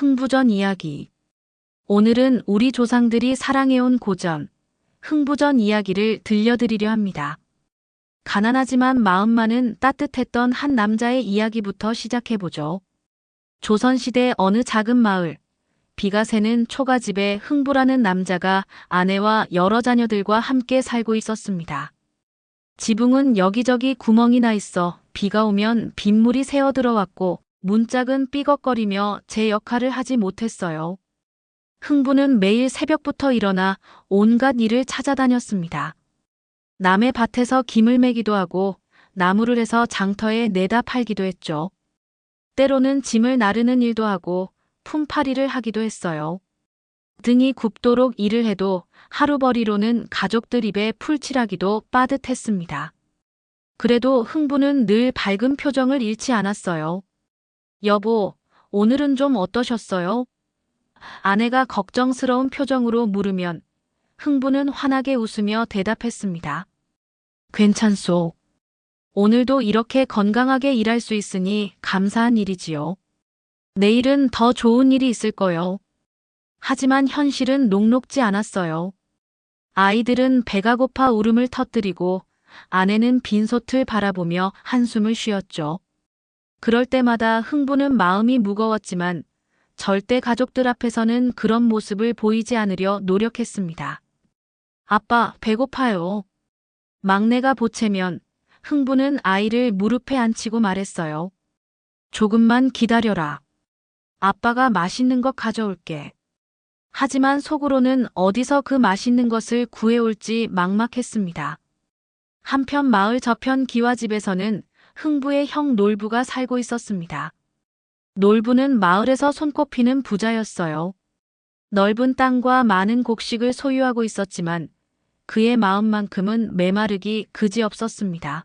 흥부전 이야기. 오늘은 우리 조상들이 사랑해온 고전, 흥부전 이야기를 들려드리려 합니다. 가난하지만 마음만은 따뜻했던 한 남자의 이야기부터 시작해보죠. 조선시대 어느 작은 마을, 비가 새는 초가집에 흥부라는 남자가 아내와 여러 자녀들과 함께 살고 있었습니다. 지붕은 여기저기 구멍이 나 있어 비가 오면 빗물이 새어 들어왔고 문짝은 삐걱거리며 제 역할을 하지 못했어요. 흥부는 매일 새벽부터 일어나 온갖 일을 찾아다녔습니다. 남의 밭에서 김을 매기도 하고 나무를 해서 장터에 내다 팔기도 했죠. 때로는 짐을 나르는 일도 하고 품팔이를 하기도 했어요. 등이 굽도록 일을 해도 하루벌이로는 가족들 입에 풀칠하기도 빠듯했습니다. 그래도 흥부는 늘 밝은 표정을 잃지 않았어요. 여보, 오늘은 좀 어떠셨어요? 아내가 걱정스러운 표정으로 물으면 흥부는 환하게 웃으며 대답했습니다. 괜찮소. 오늘도 이렇게 건강하게 일할 수 있으니 감사한 일이지요. 내일은 더 좋은 일이 있을 거요. 하지만 현실은 녹록지 않았어요. 아이들은 배가 고파 울음을 터뜨리고 아내는 빈솥을 바라보며 한숨을 쉬었죠. 그럴 때마다 흥부는 마음이 무거웠지만 절대 가족들 앞에서는 그런 모습을 보이지 않으려 노력했습니다. 아빠, 배고파요. 막내가 보채면 흥부는 아이를 무릎에 앉히고 말했어요. 조금만 기다려라. 아빠가 맛있는 것 가져올게. 하지만 속으로는 어디서 그 맛있는 것을 구해올지 막막했습니다. 한편 마을 저편 기와집에서는 흥부의 형 놀부가 살고 있었습니다. 놀부는 마을에서 손꼽히는 부자였어요. 넓은 땅과 많은 곡식을 소유하고 있었지만 그의 마음만큼은 메마르기 그지없었습니다.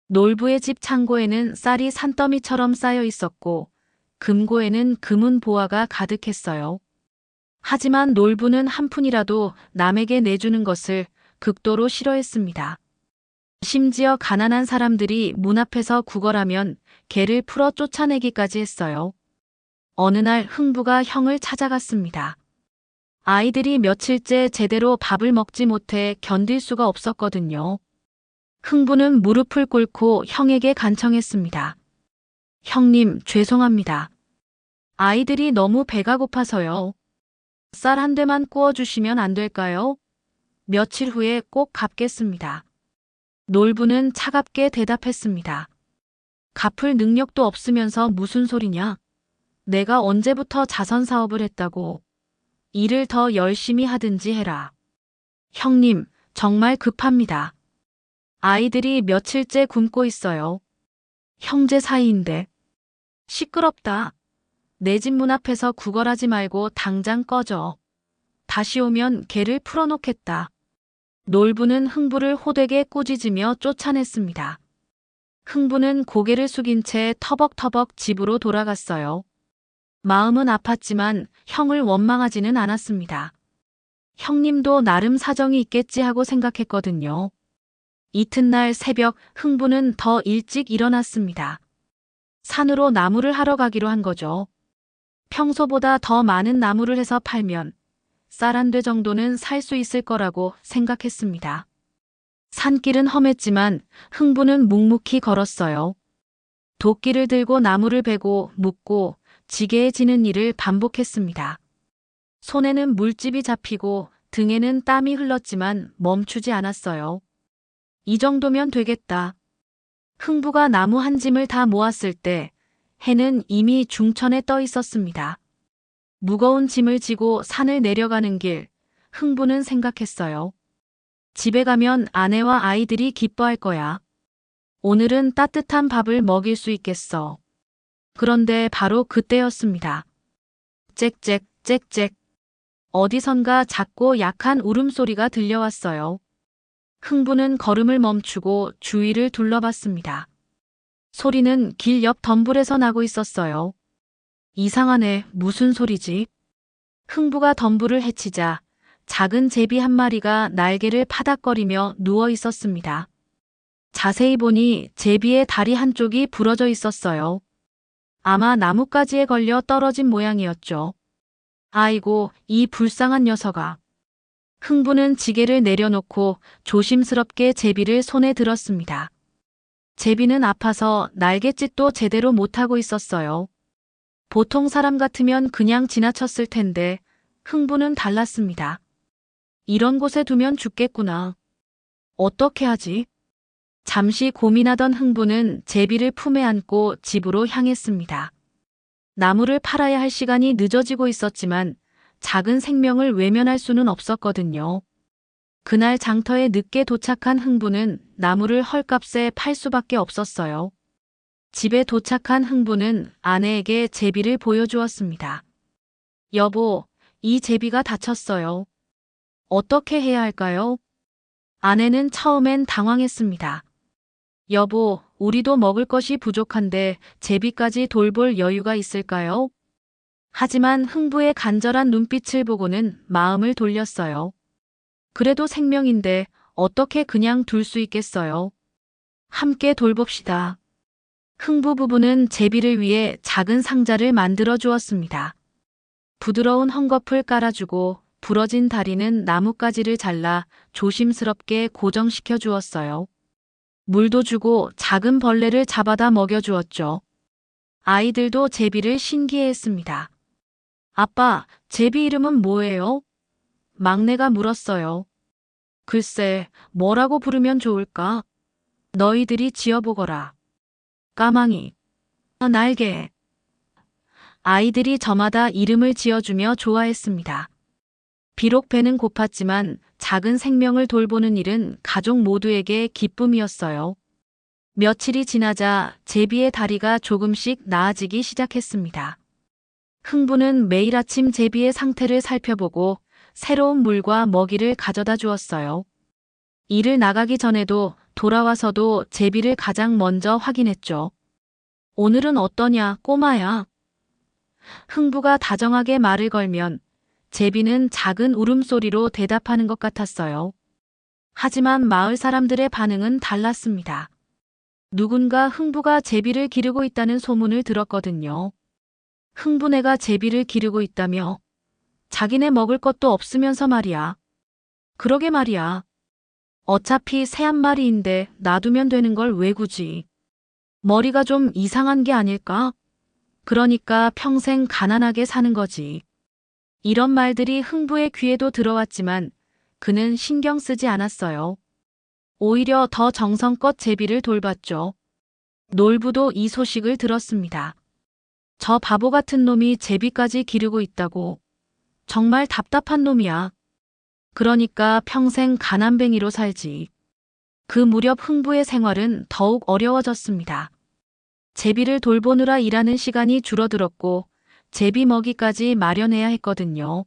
놀부의 집 창고에는 쌀이 산더미처럼 쌓여 있었고 금고에는 금은 보화가 가득했어요. 하지만 놀부는 한 푼이라도 남에게 내주는 것을 극도로 싫어했습니다. 심지어 가난한 사람들이 문 앞에서 구걸하면 개를 풀어 쫓아내기까지 했어요. 어느 날 흥부가 형을 찾아갔습니다. 아이들이 며칠째 제대로 밥을 먹지 못해 견딜 수가 없었거든요. 흥부는 무릎을 꿇고 형에게 간청했습니다. 형님, 죄송합니다. 아이들이 너무 배가 고파서요. 쌀 한 대만 구워주시면 안 될까요? 며칠 후에 꼭 갚겠습니다. 놀부는 차갑게 대답했습니다. 갚을 능력도 없으면서 무슨 소리냐? 내가 언제부터 자선 사업을 했다고. 일을 더 열심히 하든지 해라. 형님, 정말 급합니다. 아이들이 며칠째 굶고 있어요. 형제 사이인데. 시끄럽다. 내 집 문 앞에서 구걸하지 말고 당장 꺼져. 다시 오면 개를 풀어놓겠다. 놀부는 흥부를 호되게 꾸짖으며 쫓아냈습니다. 흥부는 고개를 숙인 채 터벅터벅 집으로 돌아갔어요. 마음은 아팠지만 형을 원망하지는 않았습니다. 형님도 나름 사정이 있겠지 하고 생각했거든요. 이튿날 새벽 흥부는 더 일찍 일어났습니다. 산으로 나무를 하러 가기로 한 거죠. 평소보다 더 많은 나무를 해서 팔면 쌀 한 대 정도는 살 수 있을 거라고 생각했습니다. 산길은 험했지만 흥부는 묵묵히 걸었어요. 도끼를 들고 나무를 베고 묶고 지게에 지는 일을 반복했습니다. 손에는 물집이 잡히고 등에는 땀이 흘렀지만 멈추지 않았어요. 이 정도면 되겠다. 흥부가 나무 한 짐을 다 모았을 때 해는 이미 중천에 떠 있었습니다. 무거운 짐을 지고 산을 내려가는 길, 흥부는 생각했어요. 집에 가면 아내와 아이들이 기뻐할 거야. 오늘은 따뜻한 밥을 먹일 수 있겠어. 그런데 바로 그때였습니다. 짹짹, 짹짹. 어디선가 작고 약한 울음소리가 들려왔어요. 흥부는 걸음을 멈추고 주위를 둘러봤습니다. 소리는 길 옆 덤불에서 나고 있었어요. 이상하네, 무슨 소리지? 흥부가 덤불을 헤치자 작은 제비 한 마리가 날개를 파닥거리며 누워 있었습니다. 자세히 보니 제비의 다리 한쪽이 부러져 있었어요. 아마 나뭇가지에 걸려 떨어진 모양이었죠. 아이고, 이 불쌍한 녀석아. 흥부는 지게를 내려놓고 조심스럽게 제비를 손에 들었습니다. 제비는 아파서 날갯짓도 제대로 못하고 있었어요. 보통 사람 같으면 그냥 지나쳤을 텐데 흥부는 달랐습니다. 이런 곳에 두면 죽겠구나. 어떻게 하지? 잠시 고민하던 흥부는 제비를 품에 안고 집으로 향했습니다. 나무를 팔아야 할 시간이 늦어지고 있었지만 작은 생명을 외면할 수는 없었거든요. 그날 장터에 늦게 도착한 흥부는 나무를 헐값에 팔 수밖에 없었어요. 집에 도착한 흥부는 아내에게 제비를 보여주었습니다. 여보, 이 제비가 다쳤어요. 어떻게 해야 할까요? 아내는 처음엔 당황했습니다. 여보, 우리도 먹을 것이 부족한데 제비까지 돌볼 여유가 있을까요? 하지만 흥부의 간절한 눈빛을 보고는 마음을 돌렸어요. 그래도 생명인데 어떻게 그냥 둘 수 있겠어요? 함께 돌봅시다. 흥부 부부는 제비를 위해 작은 상자를 만들어 주었습니다. 부드러운 헝겊을 깔아주고 부러진 다리는 나뭇가지를 잘라 조심스럽게 고정시켜 주었어요. 물도 주고 작은 벌레를 잡아다 먹여주었죠. 아이들도 제비를 신기해했습니다. 아빠, 제비 이름은 뭐예요? 막내가 물었어요. 글쎄, 뭐라고 부르면 좋을까? 너희들이 지어보거라. 까망이, 날개. 아이들이 저마다 이름을 지어주며 좋아했습니다. 비록 배는 고팠지만 작은 생명을 돌보는 일은 가족 모두에게 기쁨이었어요. 며칠이 지나자 제비의 다리가 조금씩 나아지기 시작했습니다. 흥부는 매일 아침 제비의 상태를 살펴보고 새로운 물과 먹이를 가져다 주었어요. 일을 나가기 전에도 돌아와서도 제비를 가장 먼저 확인했죠. 오늘은 어떠냐, 꼬마야? 흥부가 다정하게 말을 걸면 제비는 작은 울음소리로 대답하는 것 같았어요. 하지만 마을 사람들의 반응은 달랐습니다. 누군가 흥부가 제비를 기르고 있다는 소문을 들었거든요. 흥부네가 제비를 기르고 있다며? 자기네 먹을 것도 없으면서 말이야. 그러게 말이야. 어차피 새 한 마리인데 놔두면 되는 걸 왜 굳이. 머리가 좀 이상한 게 아닐까? 그러니까 평생 가난하게 사는 거지. 이런 말들이 흥부의 귀에도 들어왔지만 그는 신경 쓰지 않았어요. 오히려 더 정성껏 제비를 돌봤죠. 놀부도 이 소식을 들었습니다. 저 바보 같은 놈이 제비까지 기르고 있다고. 정말 답답한 놈이야. 그러니까 평생 가난뱅이로 살지. 그 무렵 흥부의 생활은 더욱 어려워졌습니다. 제비를 돌보느라 일하는 시간이 줄어들었고 제비 먹이까지 마련해야 했거든요.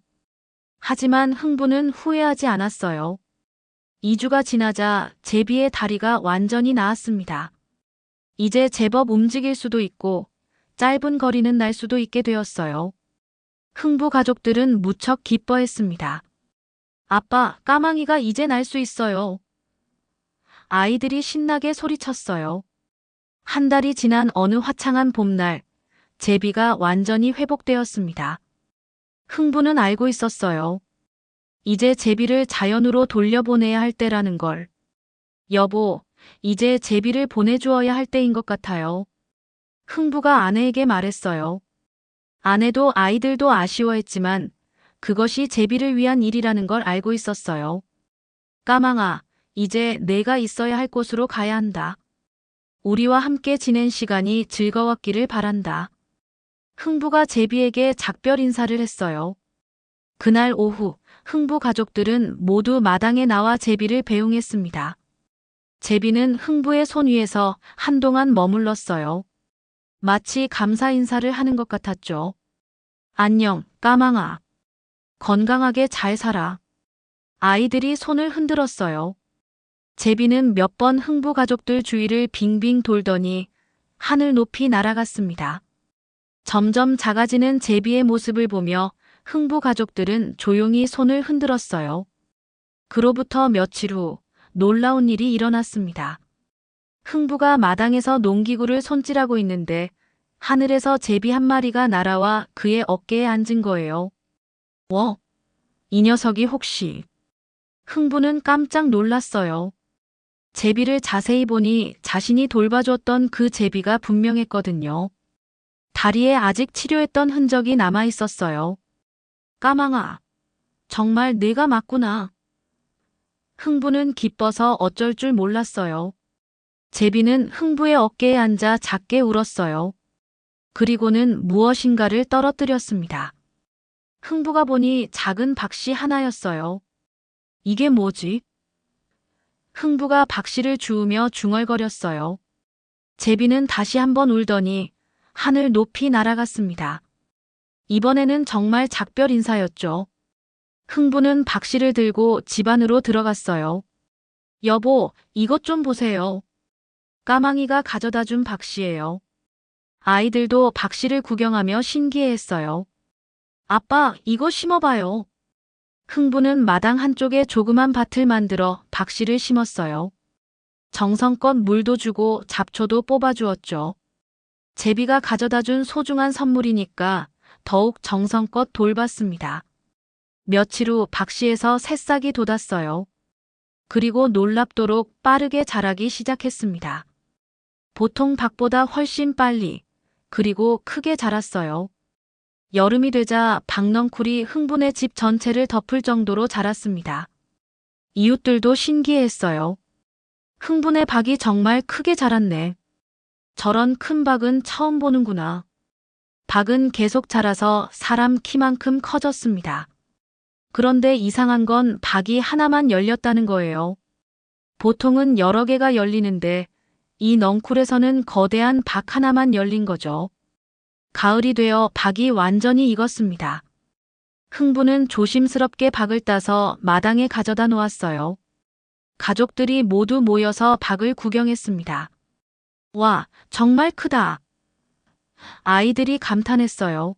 하지만 흥부는 후회하지 않았어요. 2주가 지나자 제비의 다리가 완전히 나았습니다. 이제 제법 움직일 수도 있고 짧은 거리는 날 수도 있게 되었어요. 흥부 가족들은 무척 기뻐했습니다. 아빠, 까망이가 이제 날 수 있어요. 아이들이 신나게 소리쳤어요. 한 달이 지난 어느 화창한 봄날, 제비가 완전히 회복되었습니다. 흥부는 알고 있었어요. 이제 제비를 자연으로 돌려보내야 할 때라는 걸. 여보, 이제 제비를 보내주어야 할 때인 것 같아요. 흥부가 아내에게 말했어요. 아내도 아이들도 아쉬워했지만 그것이 제비를 위한 일이라는 걸 알고 있었어요. 까망아, 이제 내가 있어야 할 곳으로 가야 한다. 우리와 함께 지낸 시간이 즐거웠기를 바란다. 흥부가 제비에게 작별 인사를 했어요. 그날 오후 흥부 가족들은 모두 마당에 나와 제비를 배웅했습니다. 제비는 흥부의 손 위에서 한동안 머물렀어요. 마치 감사 인사를 하는 것 같았죠. 안녕, 까망아. 건강하게 잘 살아. 아이들이 손을 흔들었어요. 제비는 몇 번 흥부 가족들 주위를 빙빙 돌더니 하늘 높이 날아갔습니다. 점점 작아지는 제비의 모습을 보며 흥부 가족들은 조용히 손을 흔들었어요. 그로부터 며칠 후 놀라운 일이 일어났습니다. 흥부가 마당에서 농기구를 손질하고 있는데 하늘에서 제비 한 마리가 날아와 그의 어깨에 앉은 거예요. 이 녀석이 혹시. 흥부는 깜짝 놀랐어요. 제비를 자세히 보니 자신이 돌봐줬던 그 제비가 분명했거든요. 다리에 아직 치료했던 흔적이 남아 있었어요. 까망아, 정말 내가 맞구나. 흥부는 기뻐서 어쩔 줄 몰랐어요. 제비는 흥부의 어깨에 앉아 작게 울었어요. 그리고는 무엇인가를 떨어뜨렸습니다. 흥부가 보니 작은 박씨 하나였어요. 이게 뭐지? 흥부가 박씨를 주우며 중얼거렸어요. 제비는 다시 한번 울더니 하늘 높이 날아갔습니다. 이번에는 정말 작별 인사였죠. 흥부는 박씨를 들고 집 안으로 들어갔어요. 여보, 이것 좀 보세요. 까망이가 가져다 준 박씨예요. 아이들도 박씨를 구경하며 신기해했어요. 아빠, 이거 심어봐요. 흥부는 마당 한쪽에 조그만 밭을 만들어 박씨를 심었어요. 정성껏 물도 주고 잡초도 뽑아주었죠. 제비가 가져다 준 소중한 선물이니까 더욱 정성껏 돌봤습니다. 며칠 후 박씨에서 새싹이 돋았어요. 그리고 놀랍도록 빠르게 자라기 시작했습니다. 보통 닭보다 훨씬 빨리, 그리고 크게 자랐어요. 여름이 되자 박넝쿨이 흥분의 집 전체를 덮을 정도로 자랐습니다. 이웃들도 신기해했어요. 흥분의 박이 정말 크게 자랐네. 저런 큰 박은 처음 보는구나. 박은 계속 자라서 사람 키만큼 커졌습니다. 그런데 이상한 건 박이 하나만 열렸다는 거예요. 보통은 여러 개가 열리는데 이 넝쿨에서는 거대한 박 하나만 열린 거죠. 가을이 되어 박이 완전히 익었습니다. 흥부는 조심스럽게 박을 따서 마당에 가져다 놓았어요. 가족들이 모두 모여서 박을 구경했습니다. 와, 정말 크다. 아이들이 감탄했어요.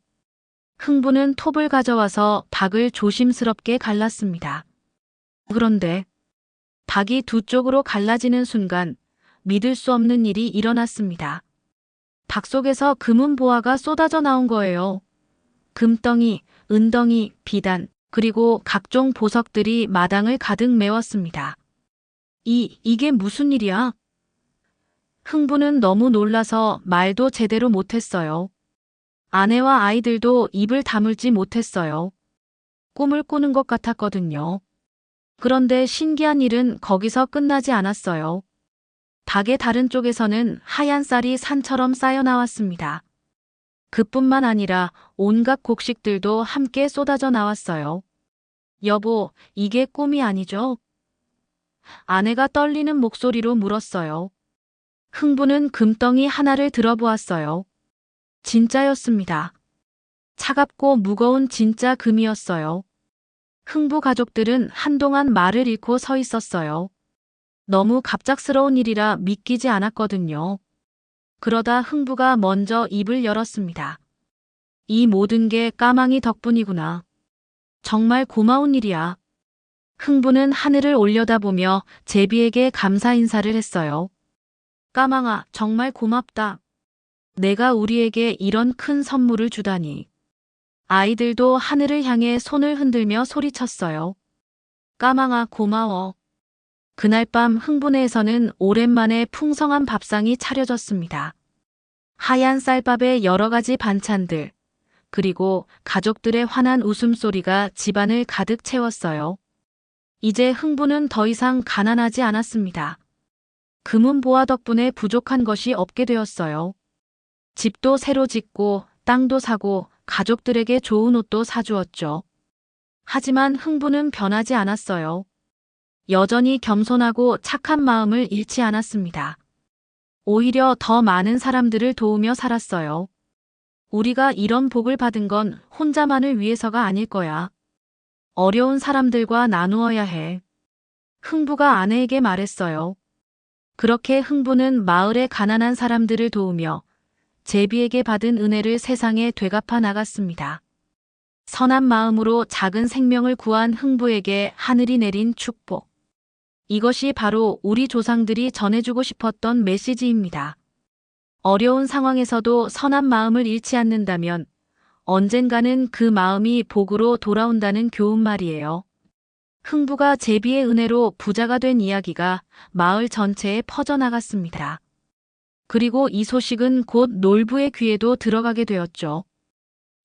흥부는 톱을 가져와서 박을 조심스럽게 갈랐습니다. 그런데 박이 두 쪽으로 갈라지는 순간 믿을 수 없는 일이 일어났습니다. 박 속에서 금은 보화가 쏟아져 나온 거예요. 금덩이, 은덩이, 비단, 그리고 각종 보석들이 마당을 가득 메웠습니다. 이게 무슨 일이야? 흥부는 너무 놀라서 말도 제대로 못했어요. 아내와 아이들도 입을 다물지 못했어요. 꿈을 꾸는 것 같았거든요. 그런데 신기한 일은 거기서 끝나지 않았어요. 박의 다른 쪽에서는 하얀 쌀이 산처럼 쌓여 나왔습니다. 그뿐만 아니라 온갖 곡식들도 함께 쏟아져 나왔어요. 여보, 이게 꿈이 아니죠? 아내가 떨리는 목소리로 물었어요. 흥부는 금덩이 하나를 들어보았어요. 진짜였습니다. 차갑고 무거운 진짜 금이었어요. 흥부 가족들은 한동안 말을 잃고 서 있었어요. 너무 갑작스러운 일이라 믿기지 않았거든요. 그러다 흥부가 먼저 입을 열었습니다. 이 모든 게 까망이 덕분이구나. 정말 고마운 일이야. 흥부는 하늘을 올려다보며 제비에게 감사 인사를 했어요. 까망아, 정말 고맙다. 내가 우리에게 이런 큰 선물을 주다니. 아이들도 하늘을 향해 손을 흔들며 소리쳤어요. 까망아, 고마워. 그날 밤 흥부네에서는 오랜만에 풍성한 밥상이 차려졌습니다. 하얀 쌀밥에 여러 가지 반찬들, 그리고 가족들의 환한 웃음소리가 집안을 가득 채웠어요. 이제 흥부는 더 이상 가난하지 않았습니다. 금은 보화 덕분에 부족한 것이 없게 되었어요. 집도 새로 짓고 땅도 사고 가족들에게 좋은 옷도 사주었죠. 하지만 흥부는 변하지 않았어요. 여전히 겸손하고 착한 마음을 잃지 않았습니다. 오히려 더 많은 사람들을 도우며 살았어요. 우리가 이런 복을 받은 건 혼자만을 위해서가 아닐 거야. 어려운 사람들과 나누어야 해. 흥부가 아내에게 말했어요. 그렇게 흥부는 마을의 가난한 사람들을 도우며 제비에게 받은 은혜를 세상에 되갚아 나갔습니다. 선한 마음으로 작은 생명을 구한 흥부에게 하늘이 내린 축복. 이것이 바로 우리 조상들이 전해주고 싶었던 메시지입니다. 어려운 상황에서도 선한 마음을 잃지 않는다면 언젠가는 그 마음이 복으로 돌아온다는 교훈 말이에요. 흥부가 제비의 은혜로 부자가 된 이야기가 마을 전체에 퍼져나갔습니다. 그리고 이 소식은 곧 놀부의 귀에도 들어가게 되었죠.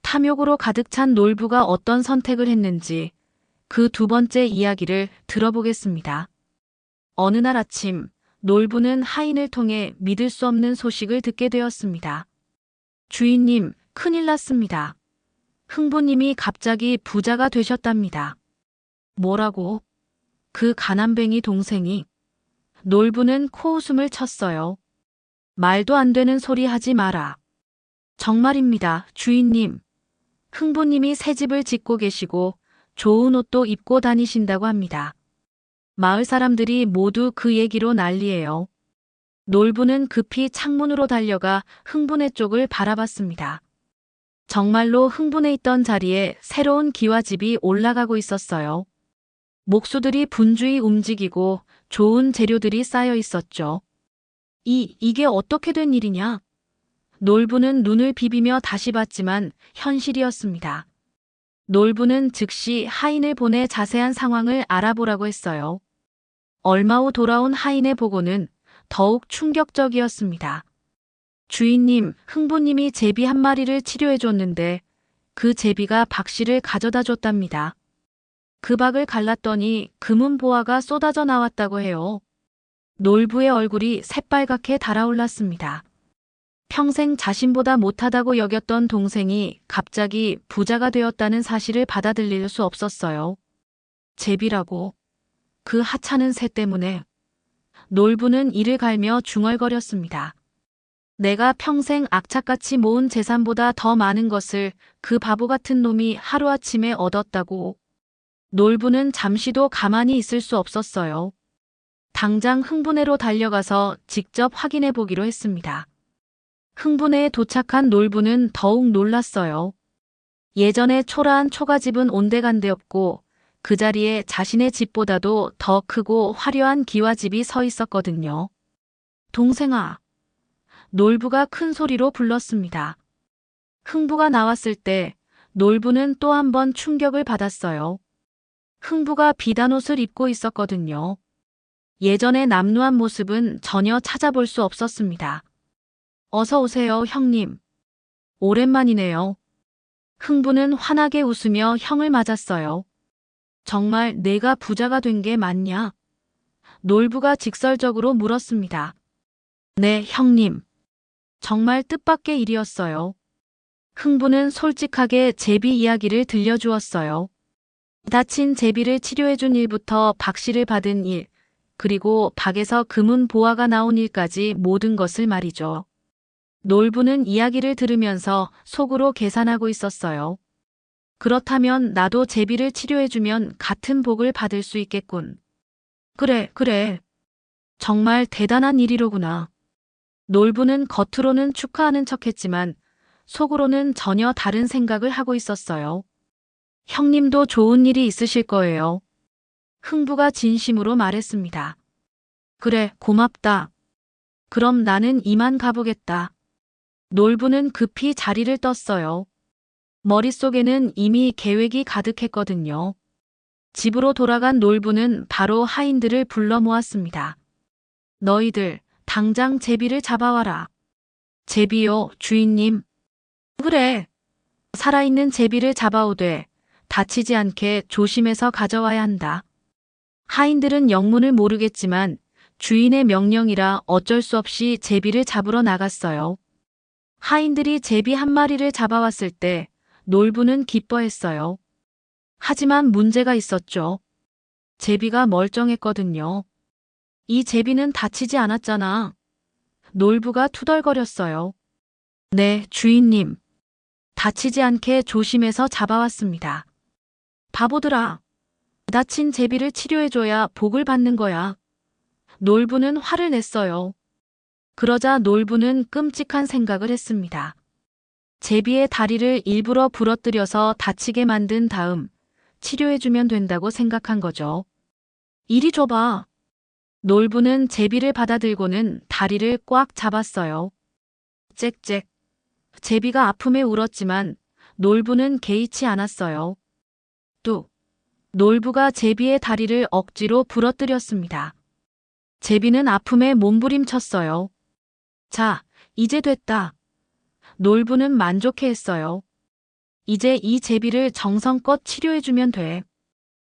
탐욕으로 가득 찬 놀부가 어떤 선택을 했는지 그 두 번째 이야기를 들어보겠습니다. 어느 날 아침, 놀부는 하인을 통해 믿을 수 없는 소식을 듣게 되었습니다. 주인님, 큰일 났습니다. 흥부님이 갑자기 부자가 되셨답니다. 뭐라고? 그 가난뱅이 동생이. 놀부는 코웃음을 쳤어요. 말도 안 되는 소리 하지 마라. 정말입니다, 주인님. 흥부님이 새 집을 짓고 계시고 좋은 옷도 입고 다니신다고 합니다. 마을 사람들이 모두 그 얘기로 난리예요. 놀부는 급히 창문으로 달려가 흥부네 쪽을 바라봤습니다. 정말로 흥분해 있던 자리에 새로운 기와집이 올라가고 있었어요. 목수들이 분주히 움직이고 좋은 재료들이 쌓여 있었죠. 이게 어떻게 된 일이냐? 놀부는 눈을 비비며 다시 봤지만 현실이었습니다. 놀부는 즉시 하인을 보내 자세한 상황을 알아보라고 했어요. 얼마 후 돌아온 하인의 보고는 더욱 충격적이었습니다. 주인님, 흥부님이 제비 한 마리를 치료해 줬는데 그 제비가 박씨를 가져다 줬답니다. 그 박을 갈랐더니 금은 보화가 쏟아져 나왔다고 해요. 놀부의 얼굴이 새빨갛게 달아올랐습니다. 평생 자신보다 못하다고 여겼던 동생이 갑자기 부자가 되었다는 사실을 받아들일 수 없었어요. 제비라고. 그 하찮은 새 때문에. 놀부는 이를 갈며 중얼거렸습니다. 내가 평생 악착같이 모은 재산보다 더 많은 것을 그 바보 같은 놈이 하루아침에 얻었다고. 놀부는 잠시도 가만히 있을 수 없었어요. 당장 흥부네로 달려가서 직접 확인해 보기로 했습니다. 흥부네에 도착한 놀부는 더욱 놀랐어요. 예전에 초라한 초가집은 온데간데 없고 그 자리에 자신의 집보다도 더 크고 화려한 기와집이 서 있었거든요. 동생아. 놀부가 큰 소리로 불렀습니다. 흥부가 나왔을 때 놀부는 또 한 번 충격을 받았어요. 흥부가 비단 옷을 입고 있었거든요. 예전의 남루한 모습은 전혀 찾아볼 수 없었습니다. 어서 오세요, 형님. 오랜만이네요. 흥부는 환하게 웃으며 형을 맞았어요. 정말 내가 부자가 된 게 맞냐? 놀부가 직설적으로 물었습니다. 네, 형님. 정말 뜻밖의 일이었어요. 흥부는 솔직하게 제비 이야기를 들려주었어요. 다친 제비를 치료해준 일부터 박씨를 받은 일, 그리고 박에서 금은 보화가 나온 일까지 모든 것을 말이죠. 놀부는 이야기를 들으면서 속으로 계산하고 있었어요. 그렇다면 나도 제비를 치료해주면 같은 복을 받을 수 있겠군. 그래. 정말 대단한 일이로구나. 놀부는 겉으로는 축하하는 척했지만 속으로는 전혀 다른 생각을 하고 있었어요. 형님도 좋은 일이 있으실 거예요. 흥부가 진심으로 말했습니다. 그래, 고맙다. 그럼 나는 이만 가보겠다. 놀부는 급히 자리를 떴어요. 머릿속에는 이미 계획이 가득했거든요. 집으로 돌아간 놀부는 바로 하인들을 불러 모았습니다. 너희들 당장 제비를 잡아와라. 제비요, 주인님. 그래. 살아있는 제비를 잡아오되 다치지 않게 조심해서 가져와야 한다. 하인들은 영문을 모르겠지만 주인의 명령이라 어쩔 수 없이 제비를 잡으러 나갔어요. 하인들이 제비 한 마리를 잡아왔을 때 놀부는 기뻐했어요. 하지만 문제가 있었죠. 제비가 멀쩡했거든요. 이 제비는 다치지 않았잖아. 놀부가 투덜거렸어요. 네, 주인님. 다치지 않게 조심해서 잡아왔습니다. 바보들아. 다친 제비를 치료해줘야 복을 받는 거야. 놀부는 화를 냈어요. 그러자 놀부는 끔찍한 생각을 했습니다. 제비의 다리를 일부러 부러뜨려서 다치게 만든 다음 치료해주면 된다고 생각한 거죠. 이리 줘봐. 놀부는 제비를 받아들고는 다리를 꽉 잡았어요. 짹짹. 제비가 아픔에 울었지만 놀부는 개의치 않았어요. 뚝. 놀부가 제비의 다리를 억지로 부러뜨렸습니다. 제비는 아픔에 몸부림쳤어요. 자, 이제 됐다. 놀부는 만족해했어요. 이제 이 제비를 정성껏 치료해주면 돼.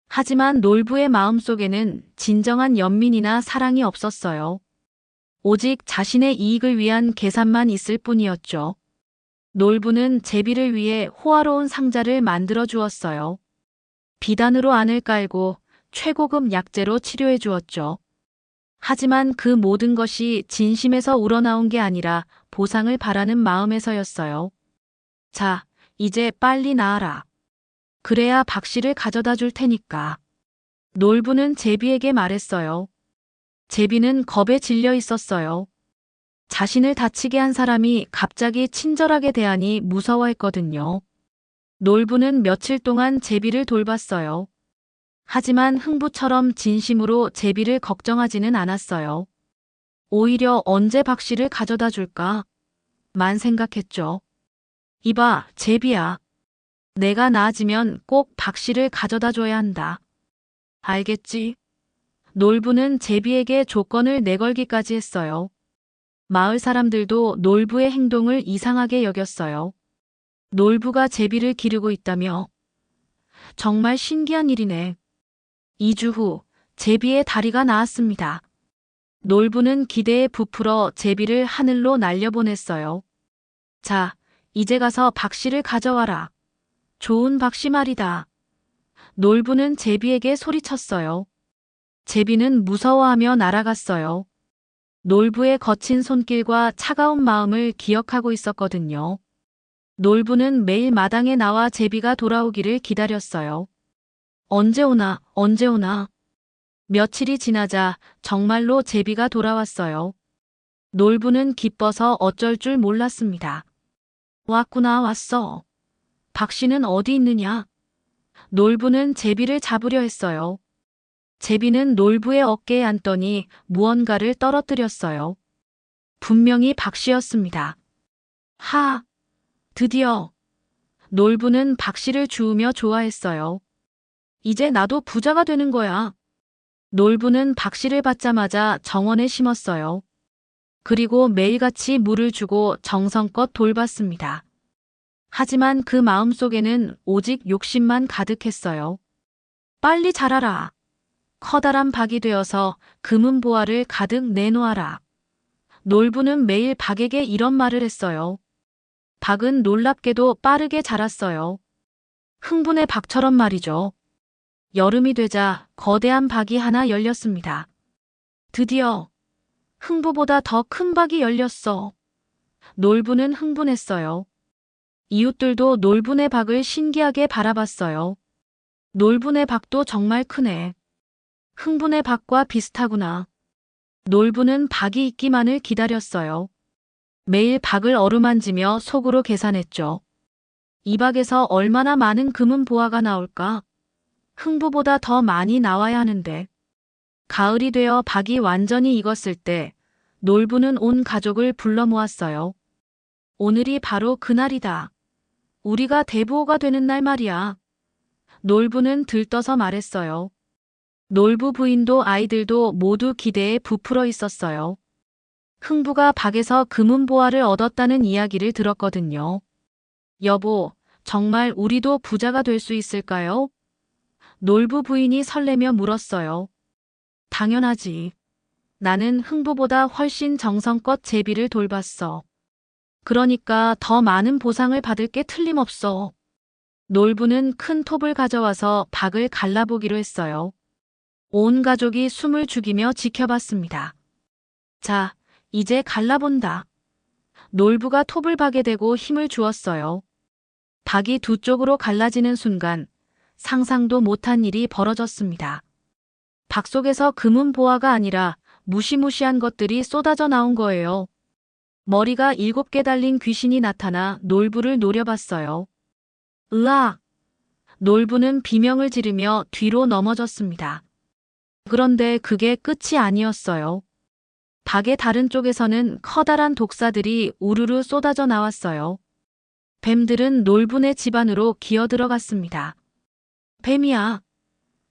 하지만 놀부의 마음속에는 진정한 연민이나 사랑이 없었어요. 오직 자신의 이익을 위한 계산만 있을 뿐이었죠. 놀부는 제비를 위해 호화로운 상자를 만들어 주었어요. 비단으로 안을 깔고 최고급 약재로 치료해 주었죠. 하지만 그 모든 것이 진심에서 우러나온 게 아니라 보상을 바라는 마음에서였어요. 자, 이제 빨리 나아라. 그래야 박씨를 가져다 줄 테니까. 놀부는 제비에게 말했어요. 제비는 겁에 질려 있었어요. 자신을 다치게 한 사람이 갑자기 친절하게 대하니 무서워했거든요. 놀부는 며칠 동안 제비를 돌봤어요. 하지만 흥부처럼 진심으로 제비를 걱정하지는 않았어요. 오히려 언제 박씨를 가져다 줄까? 만 생각했죠. 이봐, 제비야. 내가 나아지면 꼭 박씨를 가져다 줘야 한다. 알겠지? 놀부는 제비에게 조건을 내걸기까지 했어요. 마을 사람들도 놀부의 행동을 이상하게 여겼어요. 놀부가 제비를 기르고 있다며? 정말 신기한 일이네. 2주 후 제비의 다리가 나았습니다. 놀부는 기대에 부풀어 제비를 하늘로 날려보냈어요. 자, 이제 가서 박씨를 가져와라. 좋은 박씨 말이다. 놀부는 제비에게 소리쳤어요. 제비는 무서워하며 날아갔어요. 놀부의 거친 손길과 차가운 마음을 기억하고 있었거든요. 놀부는 매일 마당에 나와 제비가 돌아오기를 기다렸어요. 언제 오나, 언제 오나. 며칠이 지나자 정말로 제비가 돌아왔어요. 놀부는 기뻐서 어쩔 줄 몰랐습니다. 왔구나, 왔어. 박씨는 어디 있느냐? 놀부는 제비를 잡으려 했어요. 제비는 놀부의 어깨에 앉더니 무언가를 떨어뜨렸어요. 분명히 박씨였습니다. 하! 드디어! 놀부는 박씨를 주우며 좋아했어요. 이제 나도 부자가 되는 거야. 놀부는 박씨를 받자마자 정원에 심었어요. 그리고 매일같이 물을 주고 정성껏 돌봤습니다. 하지만 그 마음속에는 오직 욕심만 가득했어요. 빨리 자라라. 커다란 박이 되어서 금은 보화를 가득 내놓아라. 놀부는 매일 박에게 이런 말을 했어요. 박은 놀랍게도 빠르게 자랐어요. 흥분의 박처럼 말이죠. 여름이 되자 거대한 박이 하나 열렸습니다. 드디어 흥부보다 더 큰 박이 열렸어. 놀부는 흥분했어요. 이웃들도 놀부네 박을 신기하게 바라봤어요. 놀부네 박도 정말 크네. 흥부네 박과 비슷하구나. 놀부는 박이 있기만을 기다렸어요. 매일 박을 어루만지며 속으로 계산했죠. 이 박에서 얼마나 많은 금은 보화가 나올까? 흥부보다 더 많이 나와야 하는데. 가을이 되어 박이 완전히 익었을 때 놀부는 온 가족을 불러 모았어요. 오늘이 바로 그날이다. 우리가 대부호가 되는 날 말이야. 놀부는 들떠서 말했어요. 놀부 부인도 아이들도 모두 기대에 부풀어 있었어요. 흥부가 박에서 금은 보화를 얻었다는 이야기를 들었거든요. 여보, 정말 우리도 부자가 될 수 있을까요? 놀부 부인이 설레며 물었어요. 당연하지. 나는 흥부보다 훨씬 정성껏 제비를 돌봤어. 그러니까 더 많은 보상을 받을 게 틀림없어. 놀부는 큰 톱을 가져와서 박을 갈라보기로 했어요. 온 가족이 숨을 죽이며 지켜봤습니다. 자, 이제 갈라본다. 놀부가 톱을 박에 대고 힘을 주었어요. 박이 두 쪽으로 갈라지는 순간 상상도 못한 일이 벌어졌습니다. 박 속에서 금은 보화가 아니라 무시무시한 것들이 쏟아져 나온 거예요. 머리가 7개 달린 귀신이 나타나 놀부를 노려봤어요. 으아! 놀부는 비명을 지르며 뒤로 넘어졌습니다. 그런데 그게 끝이 아니었어요. 박의 다른 쪽에서는 커다란 독사들이 우르르 쏟아져 나왔어요. 뱀들은 놀부네 집 안으로 기어들어갔습니다. 뱀이야,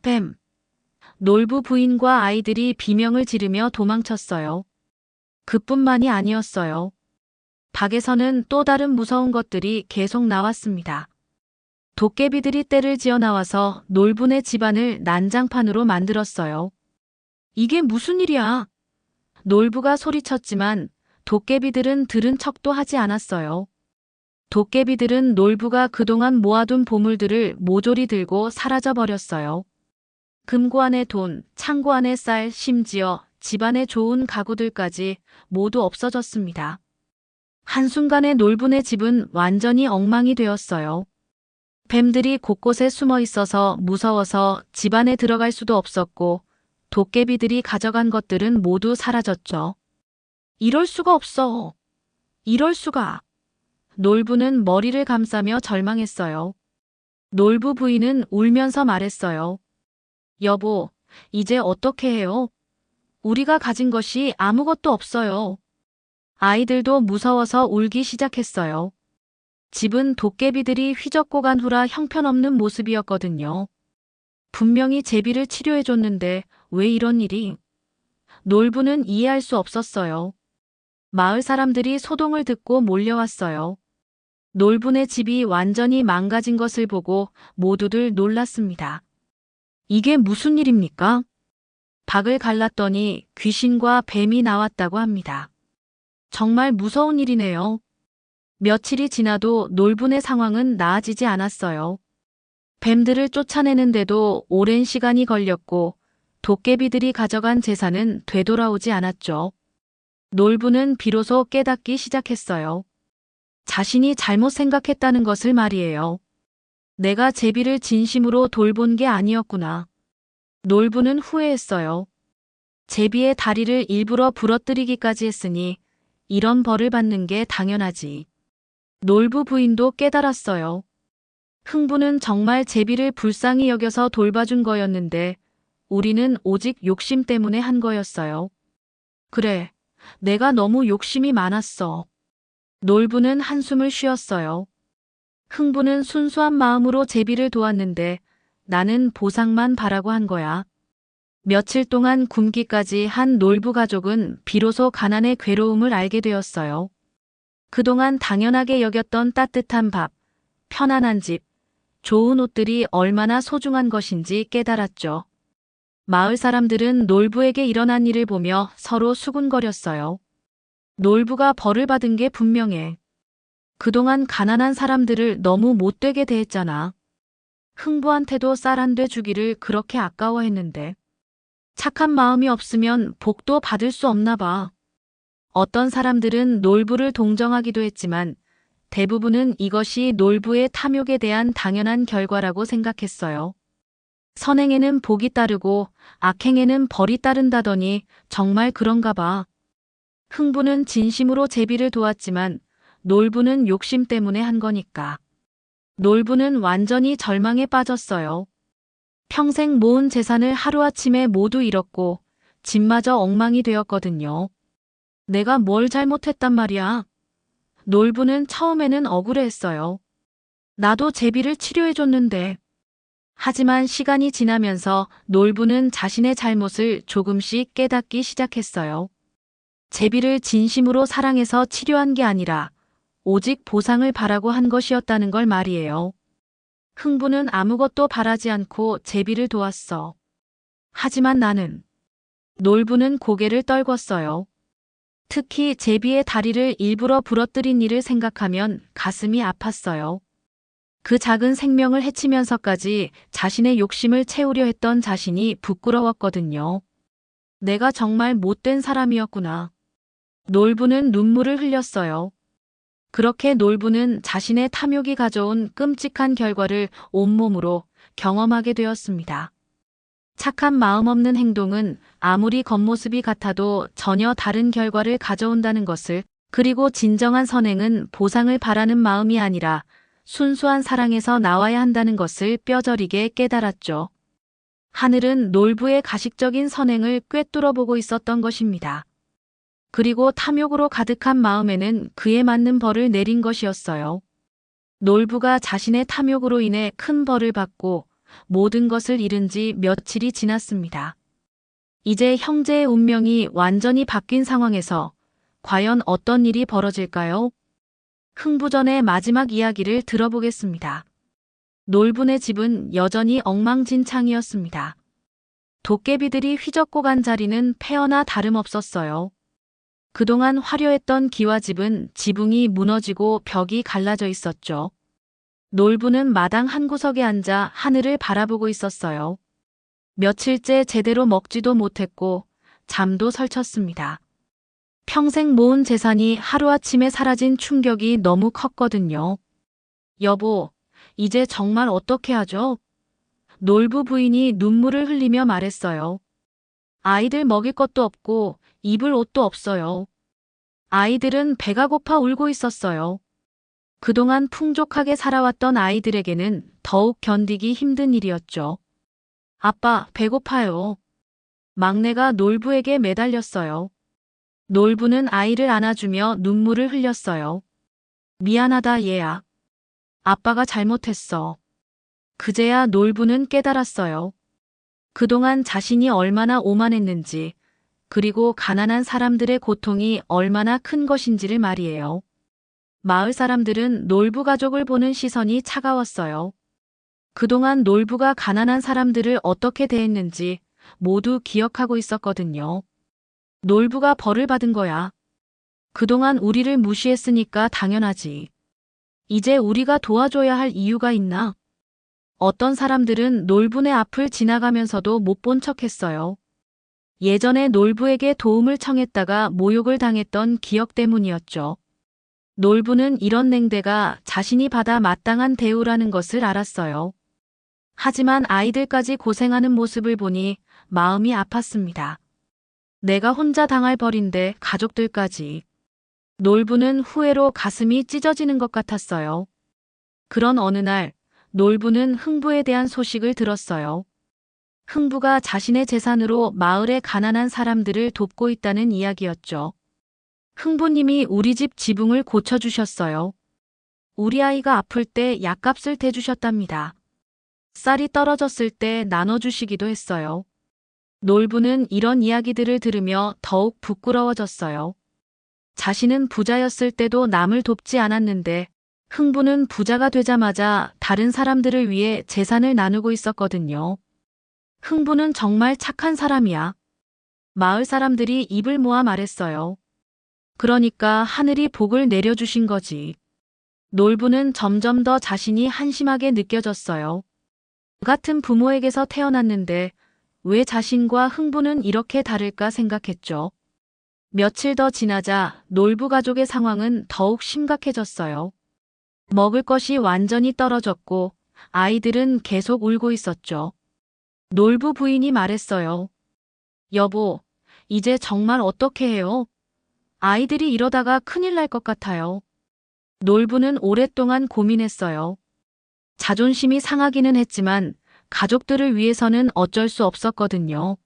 뱀. 놀부 부인과 아이들이 비명을 지르며 도망쳤어요. 그뿐만이 아니었어요. 박에서는 또 다른 무서운 것들이 계속 나왔습니다. 도깨비들이 떼를 지어 나와서 놀부네 집안을 난장판으로 만들었어요. 이게 무슨 일이야? 놀부가 소리쳤지만 도깨비들은 들은 척도 하지 않았어요. 도깨비들은 놀부가 그동안 모아둔 보물들을 모조리 들고 사라져버렸어요. 금고 안의 돈, 창고 안의 쌀, 심지어 집안의 좋은 가구들까지 모두 없어졌습니다. 한순간에 놀부네 집은 완전히 엉망이 되었어요. 뱀들이 곳곳에 숨어 있어서 무서워서 집 안에 들어갈 수도 없었고 도깨비들이 가져간 것들은 모두 사라졌죠. 이럴 수가 없어. 이럴 수가. 놀부는 머리를 감싸며 절망했어요. 놀부 부인은 울면서 말했어요. 여보, 이제 어떻게 해요? 우리가 가진 것이 아무것도 없어요. 아이들도 무서워서 울기 시작했어요. 집은 도깨비들이 휘젓고 간 후라 형편없는 모습이었거든요. 분명히 제비를 치료해줬는데 왜 이런 일이? 놀부는 이해할 수 없었어요. 마을 사람들이 소동을 듣고 몰려왔어요. 놀부네 집이 완전히 망가진 것을 보고 모두들 놀랐습니다. 이게 무슨 일입니까? 박을 갈랐더니 귀신과 뱀이 나왔다고 합니다. 정말 무서운 일이네요. 며칠이 지나도 놀부네 상황은 나아지지 않았어요. 뱀들을 쫓아내는데도 오랜 시간이 걸렸고 도깨비들이 가져간 재산은 되돌아오지 않았죠. 놀부는 비로소 깨닫기 시작했어요. 자신이 잘못 생각했다는 것을 말이에요. 내가 제비를 진심으로 돌본 게 아니었구나. 놀부는 후회했어요. 제비의 다리를 일부러 부러뜨리기까지 했으니 이런 벌을 받는 게 당연하지. 놀부 부인도 깨달았어요. 흥부는 정말 제비를 불쌍히 여겨서 돌봐준 거였는데 우리는 오직 욕심 때문에 한 거였어요. 그래, 내가 너무 욕심이 많았어. 놀부는 한숨을 쉬었어요. 흥부는 순수한 마음으로 제비를 도왔는데 나는 보상만 바라고 한 거야. 며칠 동안 굶기까지 한 놀부 가족은 비로소 가난의 괴로움을 알게 되었어요. 그동안 당연하게 여겼던 따뜻한 밥, 편안한 집, 좋은 옷들이 얼마나 소중한 것인지 깨달았죠. 마을 사람들은 놀부에게 일어난 일을 보며 서로 수군거렸어요. 놀부가 벌을 받은 게 분명해. 그동안 가난한 사람들을 너무 못되게 대했잖아. 흥부한테도 쌀 한 대 주기를 그렇게 아까워했는데. 착한 마음이 없으면 복도 받을 수 없나 봐. 어떤 사람들은 놀부를 동정하기도 했지만 대부분은 이것이 놀부의 탐욕에 대한 당연한 결과라고 생각했어요. 선행에는 복이 따르고 악행에는 벌이 따른다더니 정말 그런가 봐. 흥부는 진심으로 제비를 도왔지만 놀부는 욕심 때문에 한 거니까. 놀부는 완전히 절망에 빠졌어요. 평생 모은 재산을 하루아침에 모두 잃었고 집마저 엉망이 되었거든요. 내가 뭘 잘못했단 말이야. 놀부는 처음에는 억울해했어요. 나도 제비를 치료해줬는데. 하지만 시간이 지나면서 놀부는 자신의 잘못을 조금씩 깨닫기 시작했어요. 제비를 진심으로 사랑해서 치료한 게 아니라 오직 보상을 바라고 한 것이었다는 걸 말이에요. 흥부는 아무것도 바라지 않고 제비를 도왔어. 하지만 나는. 놀부는 고개를 떨궜어요. 특히 제비의 다리를 일부러 부러뜨린 일을 생각하면 가슴이 아팠어요. 그 작은 생명을 해치면서까지 자신의 욕심을 채우려 했던 자신이 부끄러웠거든요. 내가 정말 못된 사람이었구나. 놀부는 눈물을 흘렸어요. 그렇게 놀부는 자신의 탐욕이 가져온 끔찍한 결과를 온몸으로 경험하게 되었습니다. 착한 마음 없는 행동은 아무리 겉모습이 같아도 전혀 다른 결과를 가져온다는 것을, 그리고 진정한 선행은 보상을 바라는 마음이 아니라 순수한 사랑에서 나와야 한다는 것을 뼈저리게 깨달았죠. 하늘은 놀부의 가식적인 선행을 꿰뚫어 보고 있었던 것입니다. 그리고 탐욕으로 가득한 마음에는 그에 맞는 벌을 내린 것이었어요. 놀부가 자신의 탐욕으로 인해 큰 벌을 받고 모든 것을 잃은 지 며칠이 지났습니다. 이제 형제의 운명이 완전히 바뀐 상황에서 과연 어떤 일이 벌어질까요? 흥부전의 마지막 이야기를 들어보겠습니다. 놀분의 집은 여전히 엉망진창이었습니다. 도깨비들이 휘젓고 간 자리는 폐허나 다름없었어요. 그동안 화려했던 기와집은 지붕이 무너지고 벽이 갈라져 있었죠. 놀부는 마당 한 구석에 앉아 하늘을 바라보고 있었어요. 며칠째 제대로 먹지도 못했고 잠도 설쳤습니다. 평생 모은 재산이 하루아침에 사라진 충격이 너무 컸거든요. 여보, 이제 정말 어떻게 하죠? 놀부 부인이 눈물을 흘리며 말했어요. 아이들 먹일 것도 없고 입을 옷도 없어요. 아이들은 배가 고파 울고 있었어요. 그동안 풍족하게 살아왔던 아이들에게는 더욱 견디기 힘든 일이었죠. 아빠, 배고파요. 막내가 놀부에게 매달렸어요. 놀부는 아이를 안아주며 눈물을 흘렸어요. 미안하다, 얘야. 아빠가 잘못했어. 그제야 놀부는 깨달았어요. 그동안 자신이 얼마나 오만했는지, 그리고 가난한 사람들의 고통이 얼마나 큰 것인지를 말이에요. 마을 사람들은 놀부 가족을 보는 시선이 차가웠어요. 그동안 놀부가 가난한 사람들을 어떻게 대했는지 모두 기억하고 있었거든요. 놀부가 벌을 받은 거야. 그동안 우리를 무시했으니까 당연하지. 이제 우리가 도와줘야 할 이유가 있나? 어떤 사람들은 놀부네 앞을 지나가면서도 못 본 척했어요. 예전에 놀부에게 도움을 청했다가 모욕을 당했던 기억 때문이었죠. 놀부는 이런 냉대가 자신이 받아 마땅한 대우라는 것을 알았어요. 하지만 아이들까지 고생하는 모습을 보니 마음이 아팠습니다. 내가 혼자 당할 벌인데 가족들까지. 놀부는 후회로 가슴이 찢어지는 것 같았어요. 그런 어느 날 놀부는 흥부에 대한 소식을 들었어요. 흥부가 자신의 재산으로 마을의 가난한 사람들을 돕고 있다는 이야기였죠. 흥부님이 우리 집 지붕을 고쳐주셨어요. 우리 아이가 아플 때 약값을 대주셨답니다. 쌀이 떨어졌을 때 나눠주시기도 했어요. 놀부는 이런 이야기들을 들으며 더욱 부끄러워졌어요. 자신은 부자였을 때도 남을 돕지 않았는데 흥부는 부자가 되자마자 다른 사람들을 위해 재산을 나누고 있었거든요. 흥부는 정말 착한 사람이야. 마을 사람들이 입을 모아 말했어요. 그러니까 하늘이 복을 내려주신 거지. 놀부는 점점 더 자신이 한심하게 느껴졌어요. 같은 부모에게서 태어났는데 왜 자신과 흥부는 이렇게 다를까 생각했죠. 며칠 더 지나자 놀부 가족의 상황은 더욱 심각해졌어요. 먹을 것이 완전히 떨어졌고 아이들은 계속 울고 있었죠. 놀부 부인이 말했어요. 여보, 이제 정말 어떻게 해요? 아이들이 이러다가 큰일 날 것 같아요. 놀부는 오랫동안 고민했어요. 자존심이 상하기는 했지만 가족들을 위해서는 어쩔 수 없었거든요.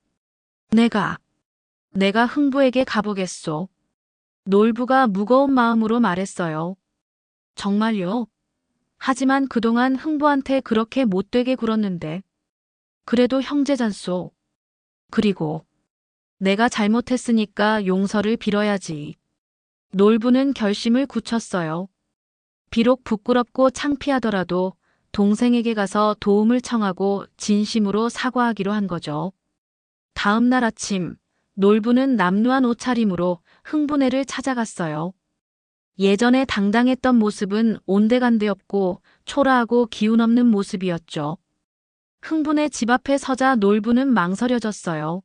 내가 흥부에게 가보겠소. 놀부가 무거운 마음으로 말했어요. 정말요? 하지만 그동안 흥부한테 그렇게 못되게 굴었는데. 그래도 형제잖소. 그리고 내가 잘못했으니까 용서를 빌어야지. 놀부는 결심을 굳혔어요. 비록 부끄럽고 창피하더라도 동생에게 가서 도움을 청하고 진심으로 사과하기로 한 거죠. 다음 날 아침, 놀부는 남루한 옷차림으로 흥부네를 찾아갔어요. 예전에 당당했던 모습은 온데간데 없고 초라하고 기운 없는 모습이었죠. 흥부네 집 앞에 서자 놀부는 망설여졌어요.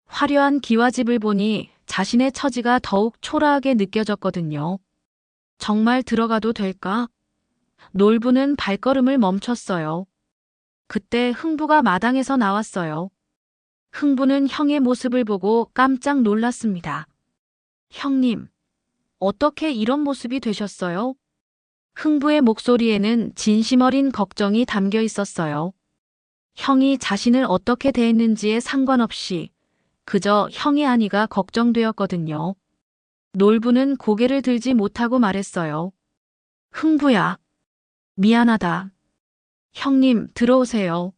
화려한 기와집을 보니 자신의 처지가 더욱 초라하게 느껴졌거든요. 정말 들어가도 될까? 놀부는 발걸음을 멈췄어요. 그때 흥부가 마당에서 나왔어요. 흥부는 형의 모습을 보고 깜짝 놀랐습니다. 형님, 어떻게 이런 모습이 되셨어요? 흥부의 목소리에는 진심 어린 걱정이 담겨 있었어요. 형이 자신을 어떻게 대했는지에 상관없이 그저 형의 안위가 걱정되었거든요. 놀부는 고개를 들지 못하고 말했어요. 흥부야, 미안하다. 형님, 들어오세요.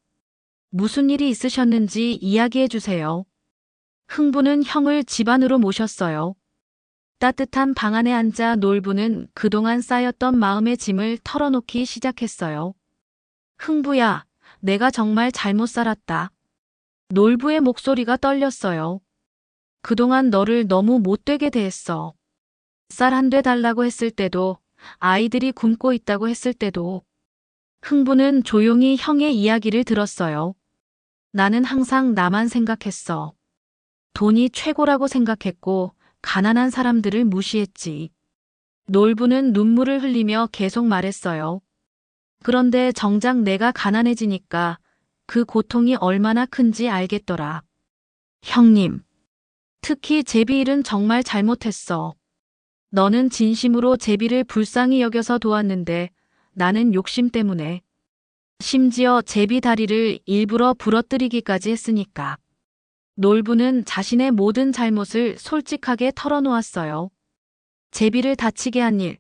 무슨 일이 있으셨는지 이야기해 주세요. 흥부는 형을 집 안으로 모셨어요. 따뜻한 방 안에 앉아 놀부는 그동안 쌓였던 마음의 짐을 털어놓기 시작했어요. 흥부야, 내가 정말 잘못 살았다. 놀부의 목소리가 떨렸어요. 그동안 너를 너무 못되게 대했어. 쌀 한 대 달라고 했을 때도, 아이들이 굶고 있다고 했을 때도. 흥부는 조용히 형의 이야기를 들었어요. 나는 항상 나만 생각했어. 돈이 최고라고 생각했고, 가난한 사람들을 무시했지. 놀부는 눈물을 흘리며 계속 말했어요. 그런데 정작 내가 가난해지니까 그 고통이 얼마나 큰지 알겠더라. 형님, 특히 제비 일은 정말 잘못했어. 너는 진심으로 제비를 불쌍히 여겨서 도왔는데 나는 욕심 때문에, 심지어 제비 다리를 일부러 부러뜨리기까지 했으니까. 놀부는 자신의 모든 잘못을 솔직하게 털어놓았어요. 제비를 다치게 한 일,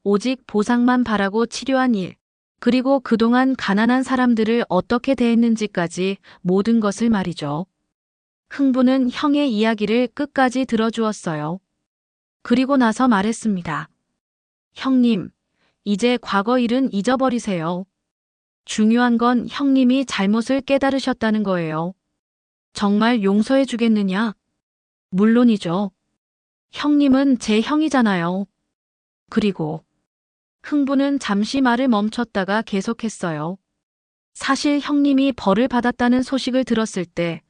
오직 보상만 바라고 치료한 일, 그리고 그동안 가난한 사람들을 어떻게 대했는지까지 모든 것을 말이죠. 흥부는 형의 이야기를 끝까지 들어주었어요. 그리고 나서 말했습니다. 형님, 이제 과거 일은 잊어버리세요. 중요한 건 형님이 잘못을 깨달으셨다는 거예요. 정말 용서해 주겠느냐? 물론이죠. 형님은 제 형이잖아요. 그리고 흥부는 잠시 말을 멈췄다가 계속했어요. 사실 형님이 벌을 받았다는 소식을 들었을 때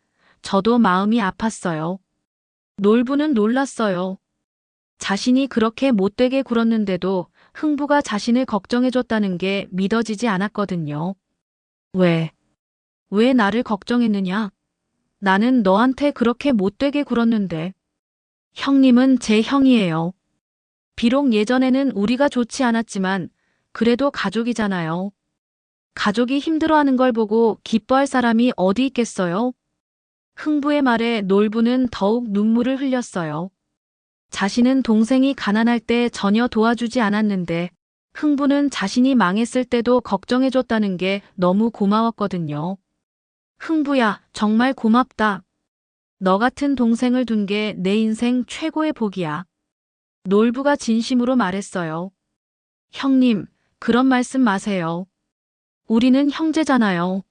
저도 마음이 아팠어요. 놀부는 놀랐어요. 자신이 그렇게 못되게 굴었는데도 흥부가 자신을 걱정해줬다는 게 믿어지지 않았거든요. 왜 나를 걱정했느냐? 나는 너한테 그렇게 못되게 굴었는데. 형님은 제 형이에요. 비록 예전에는 우리가 좋지 않았지만 그래도 가족이잖아요. 가족이 힘들어하는 걸 보고 기뻐할 사람이 어디 있겠어요? 흥부의 말에 놀부는 더욱 눈물을 흘렸어요. 자신은 동생이 가난할 때 전혀 도와주지 않았는데 흥부는 자신이 망했을 때도 걱정해줬다는 게 너무 고마웠거든요. 흥부야, 정말 고맙다. 너 같은 동생을 둔 게 내 인생 최고의 복이야. 놀부가 진심으로 말했어요. 형님, 그런 말씀 마세요. 우리는 형제잖아요.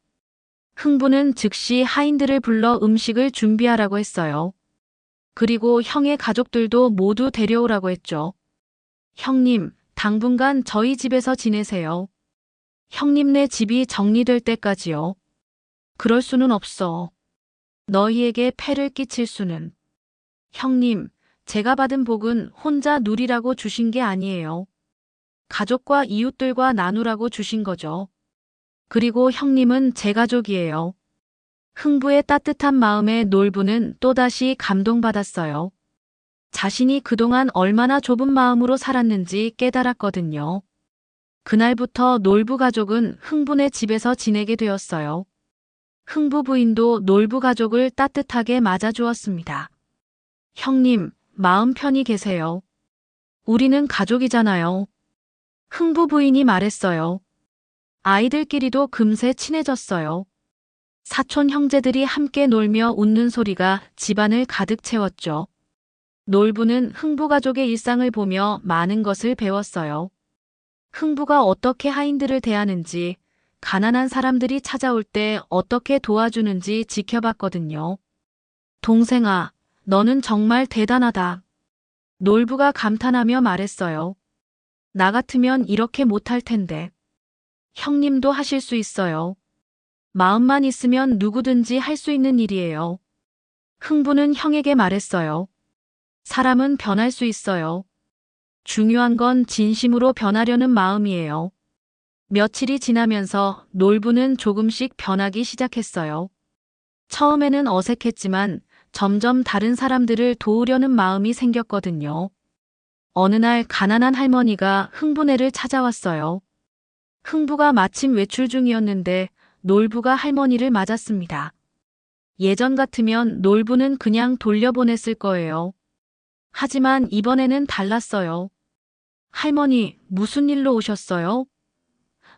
흥부는 즉시 하인들을 불러 음식을 준비하라고 했어요. 그리고 형의 가족들도 모두 데려오라고 했죠. 형님, 당분간 저희 집에서 지내세요. 형님네 집이 정리될 때까지요. 그럴 수는 없어. 너희에게 폐를 끼칠 수는. 형님, 제가 받은 복은 혼자 누리라고 주신 게 아니에요. 가족과 이웃들과 나누라고 주신 거죠. 그리고 형님은 제 가족이에요. 흥부의 따뜻한 마음에 놀부는 또다시 감동받았어요. 자신이 그동안 얼마나 좁은 마음으로 살았는지 깨달았거든요. 그날부터 놀부 가족은 흥부네 집에서 지내게 되었어요. 흥부 부인도 놀부 가족을 따뜻하게 맞아주었습니다. 형님, 마음 편히 계세요. 우리는 가족이잖아요. 흥부 부인이 말했어요. 아이들끼리도 금세 친해졌어요. 사촌 형제들이 함께 놀며 웃는 소리가 집안을 가득 채웠죠. 놀부는 흥부 가족의 일상을 보며 많은 것을 배웠어요. 흥부가 어떻게 하인들을 대하는지, 가난한 사람들이 찾아올 때 어떻게 도와주는지 지켜봤거든요. 동생아, 너는 정말 대단하다. 놀부가 감탄하며 말했어요. 나 같으면 이렇게 못할 텐데. 형님도 하실 수 있어요. 마음만 있으면 누구든지 할 수 있는 일이에요. 흥부는 형에게 말했어요. 사람은 변할 수 있어요. 중요한 건 진심으로 변하려는 마음이에요. 며칠이 지나면서 놀부는 조금씩 변하기 시작했어요. 처음에는 어색했지만 점점 다른 사람들을 도우려는 마음이 생겼거든요. 어느 날 가난한 할머니가 흥부네를 찾아왔어요. 흥부가 마침 외출 중이었는데 놀부가 할머니를 맞았습니다. 예전 같으면 놀부는 그냥 돌려보냈을 거예요. 하지만 이번에는 달랐어요. 할머니, 무슨 일로 오셨어요?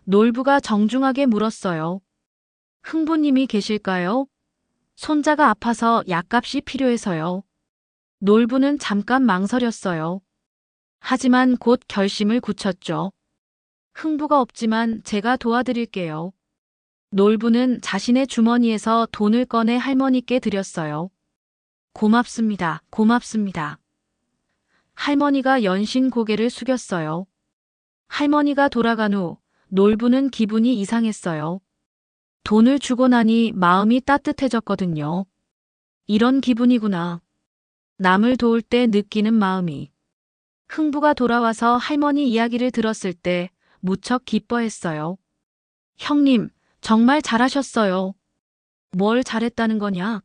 놀부가 정중하게 물었어요. 흥부님이 계실까요? 손자가 아파서 약값이 필요해서요. 놀부는 잠깐 망설였어요. 하지만 곧 결심을 굳혔죠. 흥부가 없지만 제가 도와드릴게요. 놀부는 자신의 주머니에서 돈을 꺼내 할머니께 드렸어요. 고맙습니다. 고맙습니다. 할머니가 연신 고개를 숙였어요. 할머니가 돌아간 후 놀부는 기분이 이상했어요. 돈을 주고 나니 마음이 따뜻해졌거든요. 이런 기분이구나. 남을 도울 때 느끼는 마음이. 흥부가 돌아와서 할머니 이야기를 들었을 때 무척 기뻐했어요. 형님, 정말 잘하셨어요. 뭘 잘했다는 거냐?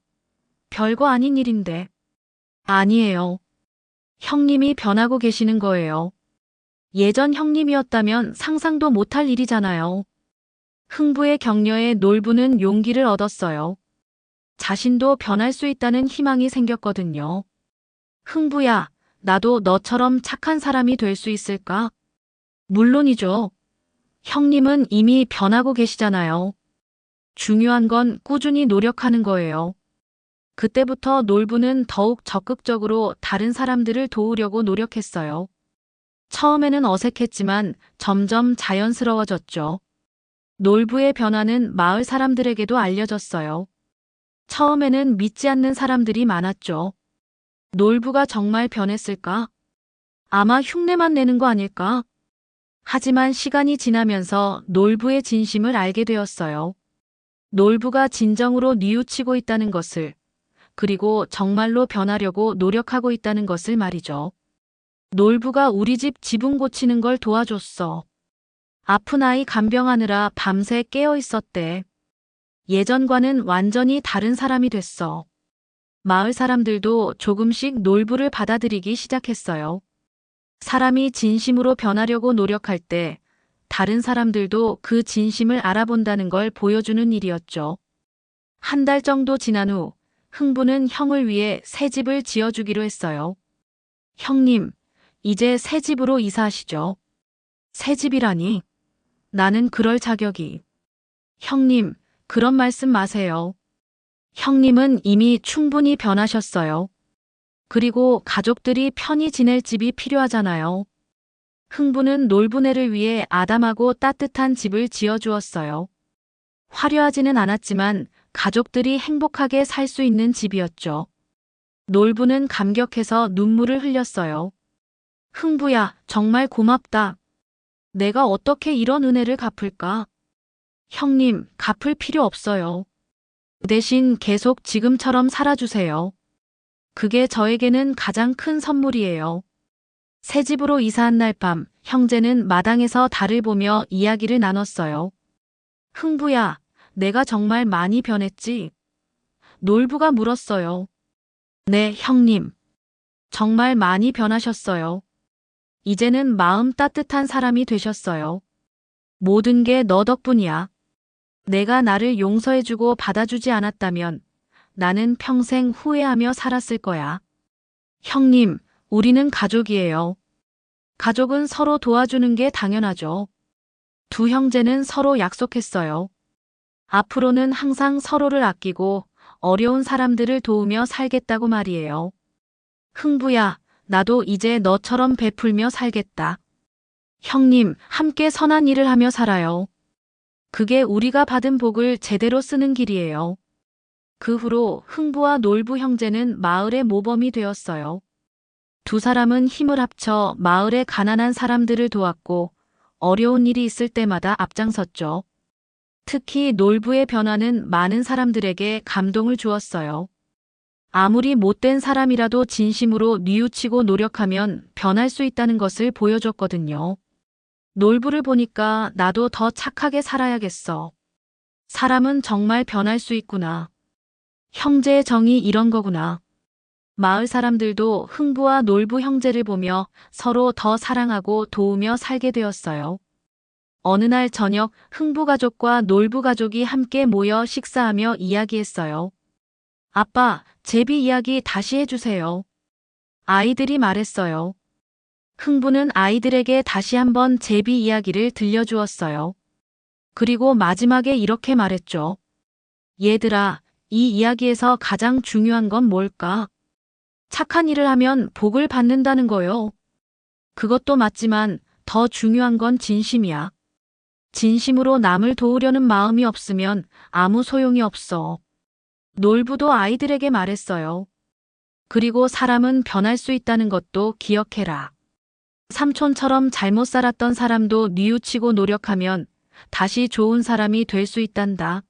별거 아닌 일인데. 아니에요. 형님이 변하고 계시는 거예요. 예전 형님이었다면 상상도 못할 일이잖아요. 흥부의 격려에 놀부는 용기를 얻었어요. 자신도 변할 수 있다는 희망이 생겼거든요. 흥부야, 나도 너처럼 착한 사람이 될 수 있을까? 물론이죠. 형님은 이미 변하고 계시잖아요. 중요한 건 꾸준히 노력하는 거예요. 그때부터 놀부는 더욱 적극적으로 다른 사람들을 도우려고 노력했어요. 처음에는 어색했지만 점점 자연스러워졌죠. 놀부의 변화는 마을 사람들에게도 알려졌어요. 처음에는 믿지 않는 사람들이 많았죠. 놀부가 정말 변했을까? 아마 흉내만 내는 거 아닐까? 하지만 시간이 지나면서 놀부의 진심을 알게 되었어요. 놀부가 진정으로 뉘우치고 있다는 것을, 그리고 정말로 변하려고 노력하고 있다는 것을 말이죠. 놀부가 우리 집 지붕 고치는 걸 도와줬어. 아픈 아이 간병하느라 밤새 깨어 있었대. 예전과는 완전히 다른 사람이 됐어. 마을 사람들도 조금씩 놀부를 받아들이기 시작했어요. 사람이 진심으로 변하려고 노력할 때 다른 사람들도 그 진심을 알아본다는 걸 보여주는 일이었죠. 한 달 정도 지난 후 흥부는 형을 위해 새 집을 지어주기로 했어요. 형님, 이제 새 집으로 이사하시죠. 새 집이라니? 나는 그럴 자격이. 형님, 그런 말씀 마세요. 형님은 이미 충분히 변하셨어요. 그리고 가족들이 편히 지낼 집이 필요하잖아요. 흥부는 놀부네를 위해 아담하고 따뜻한 집을 지어주었어요. 화려하지는 않았지만 가족들이 행복하게 살 수 있는 집이었죠. 놀부는 감격해서 눈물을 흘렸어요. 흥부야, 정말 고맙다. 내가 어떻게 이런 은혜를 갚을까? 형님, 갚을 필요 없어요. 대신 계속 지금처럼 살아주세요. 그게 저에게는 가장 큰 선물이에요. 새 집으로 이사한 날 밤, 형제는 마당에서 달을 보며 이야기를 나눴어요. 흥부야, 내가 정말 많이 변했지? 놀부가 물었어요. 네, 형님. 정말 많이 변하셨어요. 이제는 마음 따뜻한 사람이 되셨어요. 모든 게 너 덕분이야. 내가 나를 용서해주고 받아주지 않았다면 나는 평생 후회하며 살았을 거야. 형님, 우리는 가족이에요. 가족은 서로 도와주는 게 당연하죠. 두 형제는 서로 약속했어요. 앞으로는 항상 서로를 아끼고 어려운 사람들을 도우며 살겠다고 말이에요. 흥부야, 나도 이제 너처럼 베풀며 살겠다. 형님, 함께 선한 일을 하며 살아요. 그게 우리가 받은 복을 제대로 쓰는 길이에요. 그 후로 흥부와 놀부 형제는 마을의 모범이 되었어요. 두 사람은 힘을 합쳐 마을의 가난한 사람들을 도왔고 어려운 일이 있을 때마다 앞장섰죠. 특히 놀부의 변화는 많은 사람들에게 감동을 주었어요. 아무리 못된 사람이라도 진심으로 뉘우치고 노력하면 변할 수 있다는 것을 보여줬거든요. 놀부를 보니까 나도 더 착하게 살아야겠어. 사람은 정말 변할 수 있구나. 형제의 정이 이런 거구나. 마을 사람들도 흥부와 놀부 형제를 보며 서로 더 사랑하고 도우며 살게 되었어요. 어느 날 저녁 흥부 가족과 놀부 가족이 함께 모여 식사하며 이야기했어요. 아빠, 제비 이야기 다시 해주세요. 아이들이 말했어요. 흥부는 아이들에게 다시 한번 제비 이야기를 들려주었어요. 그리고 마지막에 이렇게 말했죠. 얘들아, 이 이야기에서 가장 중요한 건 뭘까? 착한 일을 하면 복을 받는다는 거요. 그것도 맞지만 더 중요한 건 진심이야. 진심으로 남을 도우려는 마음이 없으면 아무 소용이 없어. 놀부도 아이들에게 말했어요. 그리고 사람은 변할 수 있다는 것도 기억해라. 삼촌처럼 잘못 살았던 사람도 뉘우치고 노력하면 다시 좋은 사람이 될 수 있단다.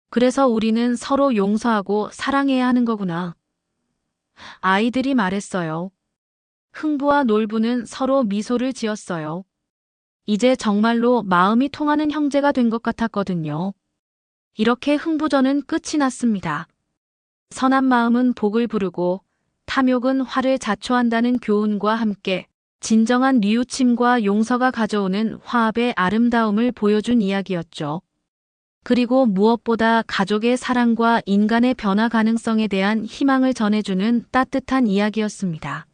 그래서 우리는 서로 용서하고 사랑해야 하는 거구나. 아이들이 말했어요. 흥부와 놀부는 서로 미소를 지었어요. 이제 정말로 마음이 통하는 형제가 된 것 같았거든요. 이렇게 흥부전은 끝이 났습니다. 선한 마음은 복을 부르고 탐욕은 화를 자초한다는 교훈과 함께 진정한 뉘우침과 용서가 가져오는 화합의 아름다움을 보여준 이야기였죠. 그리고 무엇보다 가족의 사랑과 인간의 변화 가능성에 대한 희망을 전해주는 따뜻한 이야기였습니다.